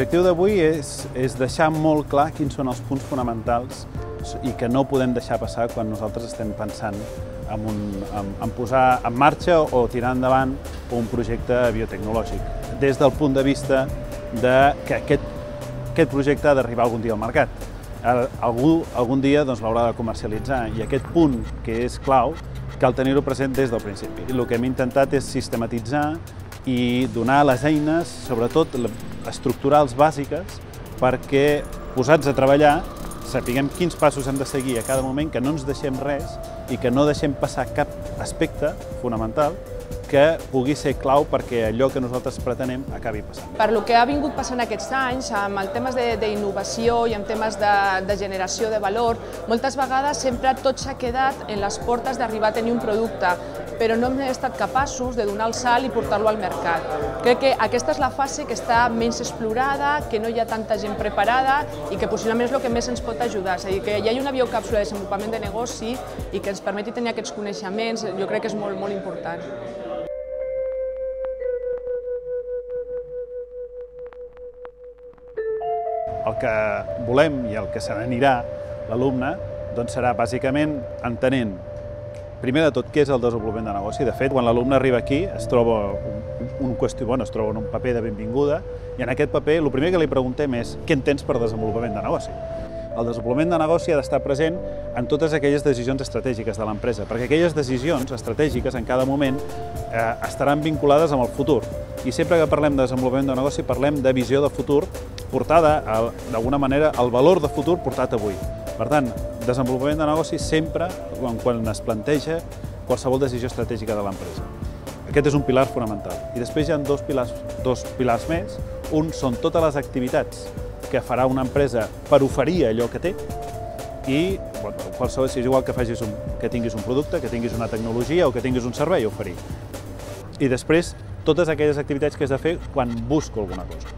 L'objectiu d'avui és deixar molt clar quins són els punts fonamentals i que no podem deixar passar quan nosaltres estem pensant en posar en marxa o tirar endavant un projecte biotecnològic, des del punt de vista que aquest projecte ha d'arribar algun dia al mercat. Algun dia l'haurà de comercialitzar i aquest punt, que és clau, cal tenir-ho present des del principi. El que hem intentat és sistematitzar i donar les eines, sobretot estructurals bàsiques, perquè, posats a treballar, sapiguem quins passos hem de seguir a cada moment, que no ens deixem res i que no deixem passar cap aspecte fonamental que pugui ser clau perquè allò que nosaltres pretenem acabi passant. Per lo que ha vingut passant aquests anys, amb els temes d'innovació i amb temes de generació de valor, moltes vegades sempre tot s'ha quedat en les portes d'arribar a tenir un producte, però no hem estat capaços de donar el salt i portar-lo al mercat. Crec que aquesta és la fase que està menys explorada, que no hi ha tanta gent preparada i que possiblement és el que més ens pot ajudar. És a dir, que hi hagi una biocàpsula de desenvolupament de negoci i que ens permeti tenir aquests coneixements, jo crec que és molt, molt important. El que volem i el que se n'anirà l'alumne serà bàsicament entenent, primer de tot, què és el desenvolupament de negoci. De fet, quan l'alumne arriba aquí es troba en un paper de benvinguda i en aquest paper el primer que li preguntem és què entens per desenvolupament de negoci. El desenvolupament de negoci ha d'estar present en totes aquelles decisions estratègiques de l'empresa, perquè aquelles decisions estratègiques en cada moment estaran vinculades amb el futur. I sempre que parlem de desenvolupament de negoci parlem de visió de futur portada, d'alguna manera, el valor de futur portat avui. Per tant, desenvolupament de negoci sempre quan es planteja qualsevol decisió estratègica de l'empresa. Aquest és un pilar fonamental. I després hi ha dos pilars més. Un són totes les activitats que farà una empresa per oferir allò que té i qualsevol, si és igual que tinguis un producte, que tinguis una tecnologia o que tinguis un servei a oferir. I després, totes aquelles activitats que has de fer quan busco alguna cosa.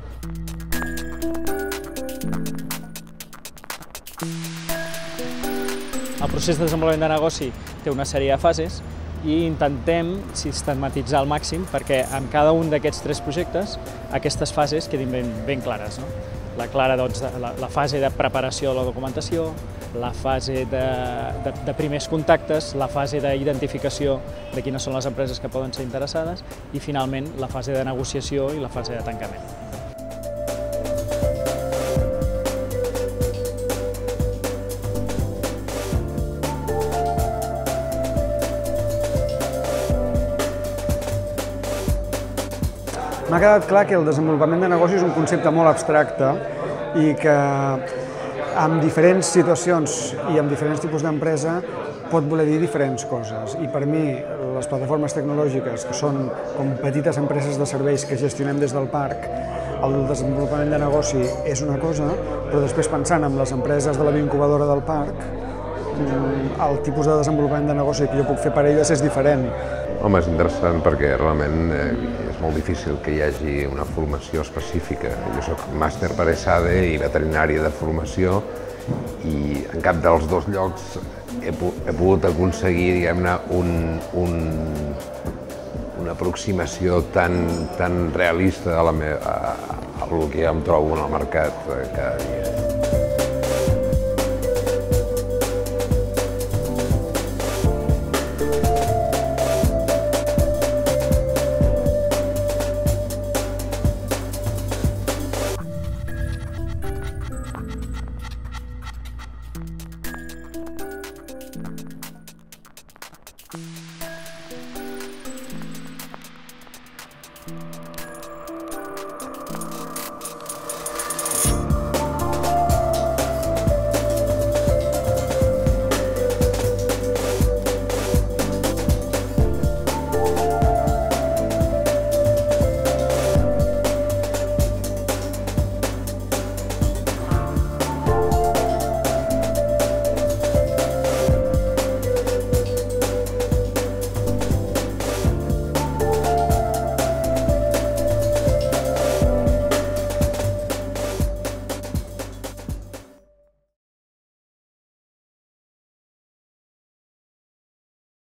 El procés de desenvolupament de negoci té una sèrie de fases i intentem sistematitzar al màxim perquè en cada un d'aquests tres projectes aquestes fases quedin ben clares. La fase de preparació de la documentació, la fase de primers contactes, la fase d'identificació de quines són les empreses que poden ser interessades i, finalment, la fase de negociació i la fase de tancament. M'ha quedat clar que el desenvolupament de negoci és un concepte molt abstracte i que en diferents situacions i en diferents tipus d'empresa pot voler dir diferents coses. I per mi, les plataformes tecnològiques, que són com petites empreses de serveis que gestionem des del parc, el desenvolupament de negoci és una cosa, però després pensant en les empreses de la bioincubadora del parc, el tipus de desenvolupament de negoci que jo puc fer per elles és diferent. Home, és interessant perquè realment és molt difícil que hi hagi una formació específica. Jo soc màster per ESADE i veterinària de formació i en cap dels dos llocs he pogut aconseguir, diguem-ne, una aproximació tan realista a el que jo em trobo en el mercat cada dia.